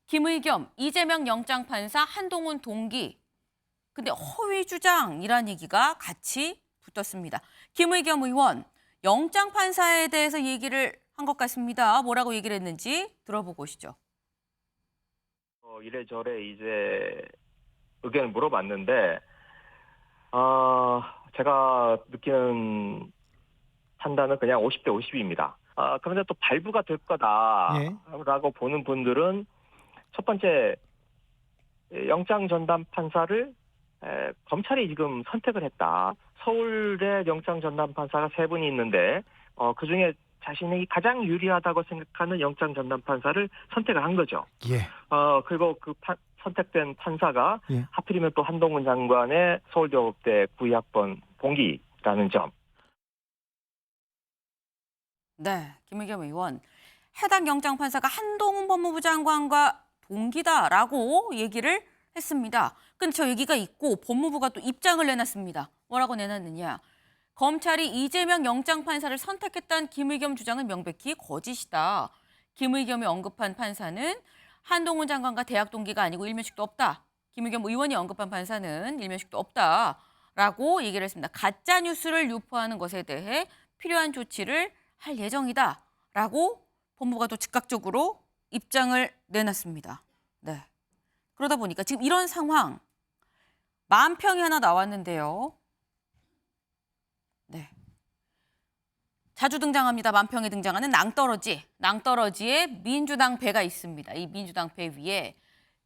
김의겸, 이재명 영장판사, 한동훈 동기. 근데 허위 주장이란 얘기가 같이 붙었습니다. 김의겸 의원, 영장판사에 대해서 얘기를 한 것 같습니다. 뭐라고 얘기를 했는지 들어보고 오시죠. 이래저래 이제 의견을 물어봤는데, 제가 느끼는 판단은 그냥 50대 50입니다. 그런데 또 발부가 될 예. 거다라고 보는 분들은 첫 번째, 영장 전담 판사를 검찰이 지금 선택을 했다. 서울대 영장 전담 판사가 3분이 있는데, 그중에 자신이 가장 유리하다고 생각하는 영장 전담 판사를 선택을 한 거죠. 예. 그리고 선택된 판사가 예. 하필이면 또 한동훈 장관의 서울대법대 92학번 동기라는 점. 네, 김의겸 의원. 해당 영장판사가 한동훈 법무부 장관과 동기다라고 얘기를 했습니다. 근데 저 얘기가 있고 법무부가 또 입장을 내놨습니다. 뭐라고 내놨느냐. 검찰이 이재명 영장판사를 선택했다는 김의겸 주장은 명백히 거짓이다. 김의겸이 언급한 판사는 한동훈 장관과 대학 동기가 아니고 일면식도 없다. 김의겸 의원이 언급한 판사는 일면식도 없다라고 얘기를 했습니다. 가짜 뉴스를 유포하는 것에 대해 필요한 조치를 할 예정이다라고 법무부가 또 즉각적으로 입장을 내놨습니다. 네. 그러다 보니까 지금 이런 상황 만평이 하나 나왔는데요. 네. 자주 등장합니다. 만평에 등장하는 낭떠러지. 낭떠러지에 민주당 배가 있습니다. 이 민주당 배 위에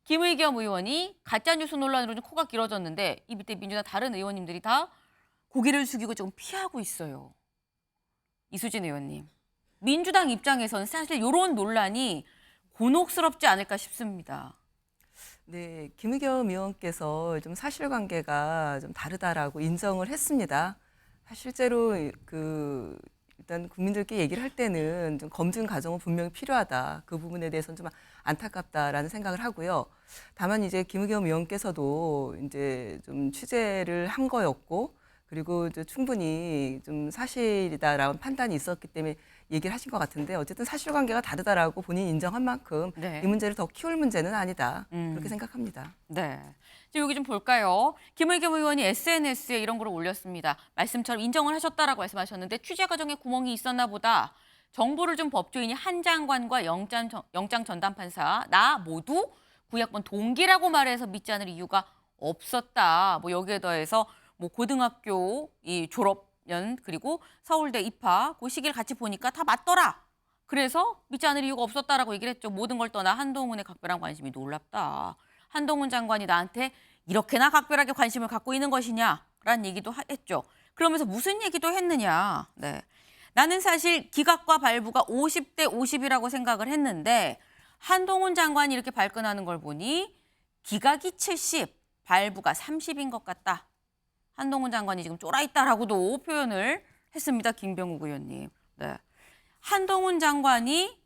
김의겸 의원이 가짜뉴스 논란으로 좀 코가 길어졌는데 이 밑에 민주당 다른 의원님들이 다 고개를 숙이고 좀 피하고 있어요. 이수진 의원님. 민주당 입장에서는 사실 이런 논란이 곤혹스럽지 않을까 싶습니다. 네, 김의겸 의원께서 좀 사실관계가 좀 다르다라고 인정을 했습니다. 실제로 일단 국민들께 얘기를 할 때는 좀 검증 과정은 분명히 필요하다. 그 부분에 대해서는 좀 안타깝다라는 생각을 하고요. 다만 이제 김의겸 의원께서도 이제 좀 취재를 한 거였고, 그리고 이제 충분히 좀 사실이다라는 판단이 있었기 때문에 얘기를 하신 것 같은데, 어쨌든 사실관계가 다르다라고 본인이 인정한 만큼 네. 이 문제를 더 키울 문제는 아니다. 그렇게 생각합니다. 네. 이제 여기 좀 볼까요? 김의겸 의원이 SNS에 이런 글을 올렸습니다. 말씀처럼 인정을 하셨다라고 말씀하셨는데 취재 과정에 구멍이 있었나 보다. 정보를 준 법조인이 한 장관과 영장 전담 판사 나 모두 9학번 동기라고 말해서 믿지 않을 이유가 없었다. 뭐 여기에 더해서 뭐 고등학교 이 졸업연 그리고 서울대 입학 그 시기를 같이 보니까 다 맞더라. 그래서 믿지 않을 이유가 없었다라고 얘기를 했죠. 모든 걸 떠나 한동훈의 각별한 관심이 놀랍다. 한동훈 장관이 나한테 이렇게나 각별하게 관심을 갖고 있는 것이냐라는 얘기도 했죠. 그러면서 무슨 얘기도 했느냐. 네. 나는 사실 기각과 발부가 50대 50이라고 생각을 했는데 한동훈 장관이 이렇게 발끈하는 걸 보니 기각이 70, 발부가 30인 것 같다. 한동훈 장관이 지금 쫄아있다라고도 표현을 했습니다. 김병욱 의원님. 네. 한동훈 장관이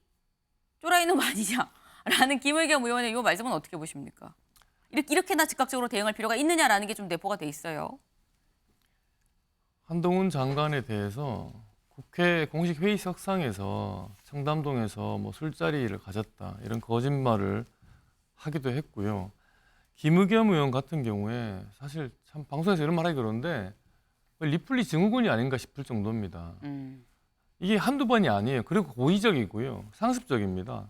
쫄아있는 거 아니냐라는 김의겸 의원의 이 말씀은 어떻게 보십니까? 이렇게나 즉각적으로 대응할 필요가 있느냐라는 게 좀 내포가 돼 있어요. 한동훈 장관에 대해서 국회 공식 회의석상에서 청담동에서 뭐 술자리를 가졌다 이런 거짓말을 하기도 했고요. 김의겸 의원 같은 경우에 사실 참 방송에서 이런 말하기 그런데 리플리 증후군이 아닌가 싶을 정도입니다. 이게 한두 번이 아니에요. 그리고 고의적이고요. 상습적입니다.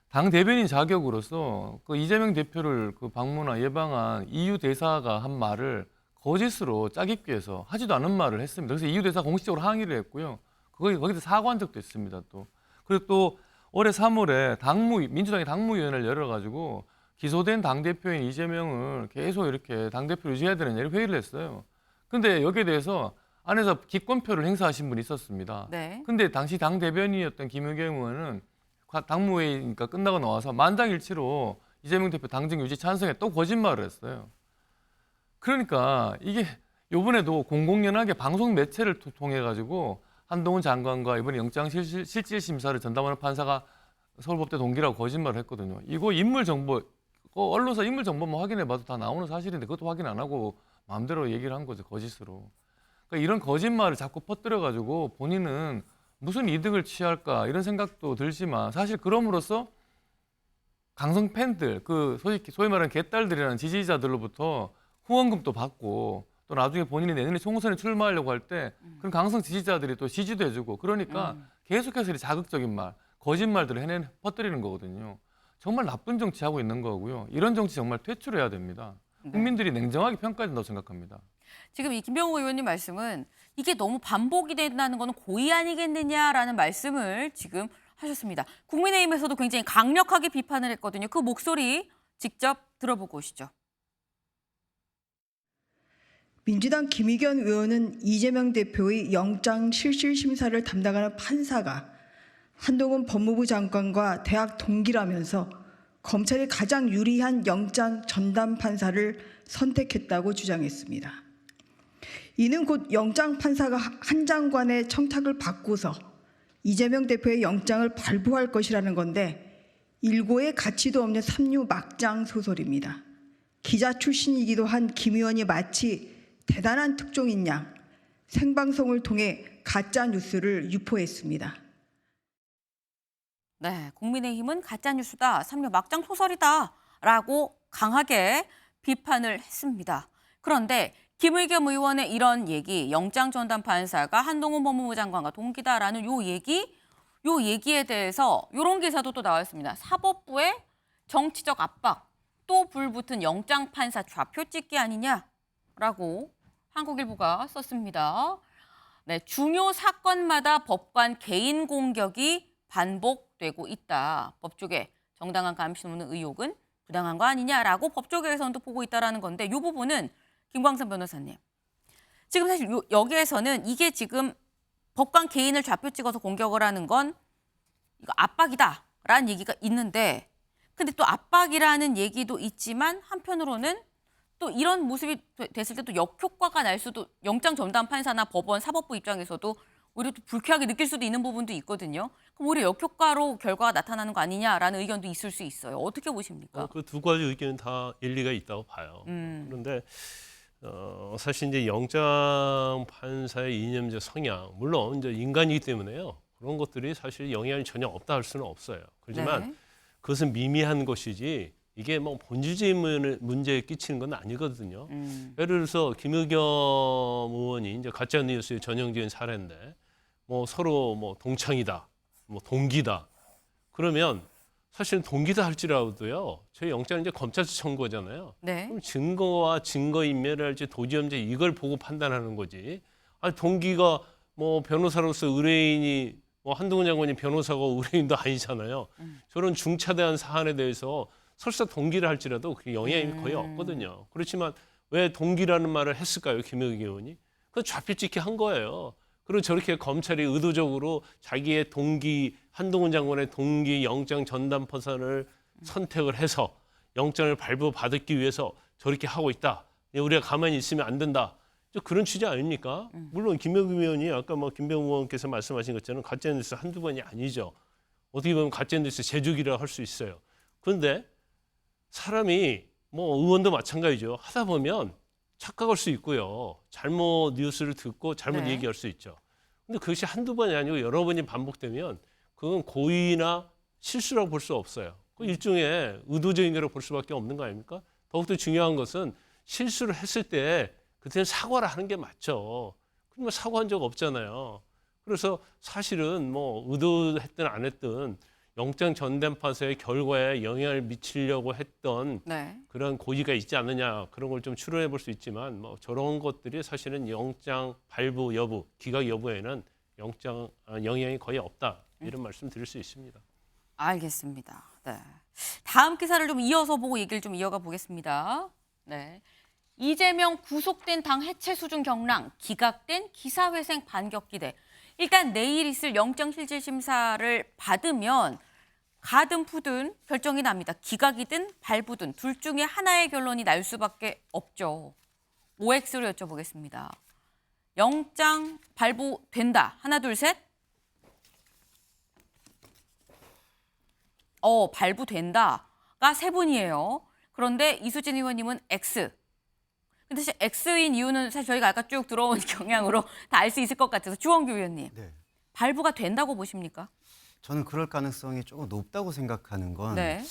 당 대변인 자격으로서 그 이재명 대표를 그 방문한 예방한 이유 대사가 한 말을 거짓으로 짜깁기 위해서 하지도 않은 말을 했습니다. 그래서 이유 대사 공식적으로 항의를 했고요. 거기서 사과한 적도 있습니다. 또 그리고 또 올해 3월에 민주당이 당무위원회를 열어가지고 기소된 당 대표인 이재명을 계속 이렇게 당 대표 유지해야 되는 이런 회의를 했어요. 근데 여기에 대해서 안에서 기권표를 행사하신 분이 있었습니다. 네. 근데 당시 당 대변인이었던 김의겸 의원은 당무회의니까 끝나고 나와서 만장일치로 이재명 대표 당정 유지 찬성에 또 거짓말을 했어요. 그러니까 이게 이번에도 공공연하게 방송 매체를 통해 가지고 한동훈 장관과 이번에 영장 실질 심사를 전담하는 판사가 서울법대 동기라고 거짓말을 했거든요. 이거 인물 정보, 언론사 인물 정보만 확인해봐도 다 나오는 사실인데 그것도 확인 안 하고 마음대로 얘기를 한 거죠, 거짓으로. 그러니까 이런 거짓말을 자꾸 퍼뜨려 가지고 본인은 무슨 이득을 취할까 이런 생각도 들지만 사실 그럼으로써 강성 팬들, 그 소위 말하는 개딸들이라는 지지자들로부터 후원금도 받고 또 나중에 본인이 내년에 총선에 출마하려고 할 때 그런 강성 지지자들이 또 지지도 해주고 그러니까 계속해서 이 자극적인 말, 거짓말들을 퍼뜨리는 거거든요. 정말 나쁜 정치하고 있는 거고요. 이런 정치 정말 퇴출해야 됩니다. 국민들이 냉정하게 평가해야 된다고 생각합니다. 지금 이 김병욱 의원님 말씀은 이게 너무 반복이 된다는 거는 고의 아니겠느냐라는 말씀을 지금 하셨습니다. 국민의힘에서도 굉장히 강력하게 비판을 했거든요. 그 목소리 직접 들어보고 오시죠. 민주당 김의겸 의원은 이재명 대표의 영장 실질 심사를 담당하는 판사가 한동훈 법무부 장관과 대학 동기라면서 검찰이 가장 유리한 영장 전담 판사를 선택했다고 주장했습니다. 이는 곧 영장 판사가 한 장관의 청탁을 받고서 이재명 대표의 영장을 발부할 것이라는 건데 일고의 가치도 없는 삼류 막장 소설입니다. 기자 출신이기도 한 김 의원이 마치 대단한 특종인 양 생방송을 통해 가짜 뉴스를 유포했습니다. 네, 국민의힘은 가짜뉴스다, 삼류 막장 소설이다라고 강하게 비판을 했습니다. 그런데 김의겸 의원의 이런 얘기, 영장 전담 판사가 한동훈 법무부 장관과 동기다라는 요 얘기에 대해서 이런 기사도 또 나왔습니다. 사법부의 정치적 압박, 또 불붙은 영장 판사 좌표 찍기 아니냐라고 한국일보가 썼습니다. 네, 중요 사건마다 법관 개인 공격이 반복되고 있다. 법조계 정당한 감시 없는 의혹은 부당한 거 아니냐라고 법조계에서는 또 보고 있다라는 건데 이 부분은 김광선 변호사님. 지금 사실 여기에서는 이게 지금 법관 개인을 좌표 찍어서 공격을 하는 건 이거 압박이다라는 얘기가 있는데 근데 또 압박이라는 얘기도 있지만 한편으로는 또 이런 모습이 됐을 때 또 역효과가 날 수도 영장 전담 판사나 법원 사법부 입장에서도 오히려 또 불쾌하게 느낄 수도 있는 부분도 있거든요. 그럼 오히려 역효과로 결과가 나타나는 거 아니냐라는 의견도 있을 수 있어요. 어떻게 보십니까? 그 두 가지 의견은 다 일리가 있다고 봐요. 그런데 사실 이제 영장 판사의 이념적 성향, 물론 이제 인간이기 때문에요. 그런 것들이 사실 영향이 전혀 없다 할 수는 없어요. 그렇지만 네. 그것은 미미한 것이지 이게 뭐 본질적인 문제에 끼치는 건 아니거든요. 예를 들어서 김의겸 의원이 이제 가짜 뉴스의 전형적인 사례인데 뭐 서로 뭐 동창이다, 뭐 동기다. 그러면 사실 동기다 할지라도요. 저희 영장은 이제 검찰에서 청구하잖아요. 네. 그럼 증거와 증거 인멸을 할지 도주험제 이걸 보고 판단하는 거지. 아니 동기가 뭐 변호사로서 의뢰인이 뭐 한동훈 장관이 변호사고 의뢰인도 아니잖아요. 저런 중차대한 사안에 대해서 설사 동기를 할지라도 그 영향이 거의 없거든요. 그렇지만 왜 동기라는 말을 했을까요, 김의겸 의원이? 그건 좌표찍기 한 거예요. 그리고 저렇게 검찰이 의도적으로 자기의 동기, 한동훈 장관의 동기 영장 전담 판사를 선택을 해서 영장을 발부받기 위해서 저렇게 하고 있다. 우리가 가만히 있으면 안 된다. 그런 취지 아닙니까? 물론 김의겸 의원이 아까 뭐 김병욱 의원께서 말씀하신 것처럼 가짜뉴스 한두 번이 아니죠. 어떻게 보면 가짜뉴스 제조기라고 할 수 있어요. 그런데 사람이 뭐 의원도 마찬가지죠. 하다 보면 착각할 수 있고요. 잘못 뉴스를 듣고 잘못 네. 얘기할 수 있죠. 근데 그것이 한두 번이 아니고 여러 번이 반복되면 그건 고의나 실수라고 볼 수 없어요. 그 일종의 의도적인 거라고 볼 수밖에 없는 거 아닙니까? 더욱더 중요한 것은 실수를 했을 때 그때는 사과를 하는 게 맞죠. 그러면 사과한 적 없잖아요. 그래서 사실은 뭐 의도했든 안 했든 영장 전담 판사의 결과에 영향을 미치려고 했던 네. 그런 고의가 있지 않느냐 그런 걸 좀 추론해 볼 수 있지만 뭐 저런 것들이 사실은 영장 발부 여부, 기각 여부에는 영향이 거의 없다 이런 말씀 드릴 수 있습니다. 알겠습니다. 네. 다음 기사를 좀 이어서 보고 얘기를 좀 이어가 보겠습니다. 네. 이재명 구속된 당 해체 수준 경랑, 기각된 기사회생 반격 기대. 일단 내일 있을 영장실질심사를 받으면 가든 푸든 결정이 납니다. 기각이든 발부든 둘 중에 하나의 결론이 날 수밖에 없죠. OX로 여쭤보겠습니다. 영장 발부된다. 하나, 둘, 셋. 발부된다가 세 분이에요. 그런데 이수진 의원님은 X. 근데 사실 X인 이유는 사실 저희가 아까 쭉 들어온 경향으로 다 알 수 있을 것 같아서 주원규 의원님. 네. 발부가 된다고 보십니까? 저는 그럴 가능성이 조금 높다고 생각하는 건 네.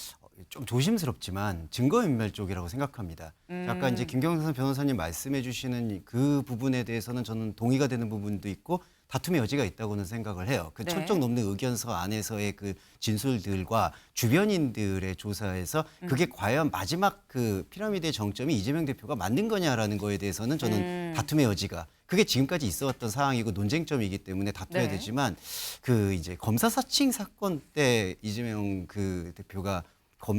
좀 조심스럽지만 증거인멸 쪽이라고 생각합니다. 아까 이제 김경선 변호사님 말씀해 주시는 그 부분에 대해서는 저는 동의가 되는 부분도 있고 다툼의 여지가 있다고는 생각을 해요. 그 네. 철적 넘는 의견서 안에서의 그 진술들과 주변인들의 조사에서 그게 과연 마지막 그 피라미드의 정점이 이재명 대표가 만든 거냐라는 거에 대해서는 저는 다툼의 여지가 그게 지금까지 있어왔던 사항이고 논쟁점이기 때문에 다퉈야 네. 되지만 그 이제 검사 사칭 사건 때 이재명 그 대표가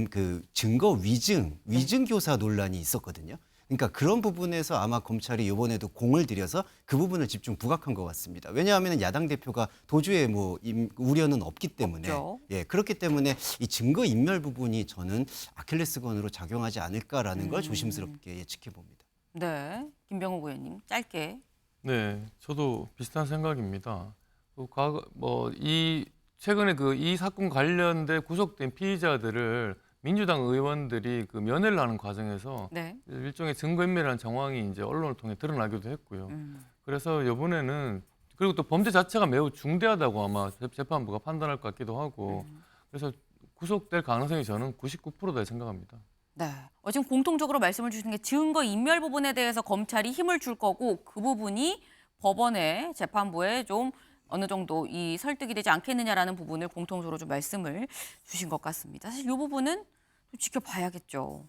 그 증거 위증 교사 논란이 있었거든요. 그러니까 그런 부분에서 아마 검찰이 이번에도 공을 들여서 그 부분을 집중 부각한 것 같습니다. 왜냐하면 야당 대표가 도주에 뭐 우려는 없기 때문에 없죠. 예 그렇기 때문에 이 증거 인멸 부분이 저는 아킬레스건으로 작용하지 않을까라는 걸 조심스럽게 예측해 봅니다. 네, 김병욱 의원님 짧게. 네, 저도 비슷한 생각입니다. 최근에 그 이 사건 관련돼 구속된 피의자들을 민주당 의원들이 그 면회를 하는 과정에서 네. 일종의 증거인멸이라는 정황이 이제 언론을 통해 드러나기도 했고요. 그래서 이번에는 그리고 또 범죄 자체가 매우 중대하다고 아마 재판부가 판단할 것 같기도 하고 그래서 구속될 가능성이 저는 99%다 생각합니다. 네. 지금 공통적으로 말씀을 주시는 게 증거 인멸 부분에 대해서 검찰이 힘을 줄 거고 그 부분이 법원에 재판부에 좀 어느 정도 이 설득이 되지 않겠느냐라는 부분을 공통적으로 좀 말씀을 주신 것 같습니다. 사실 이 부분은 좀 지켜봐야겠죠.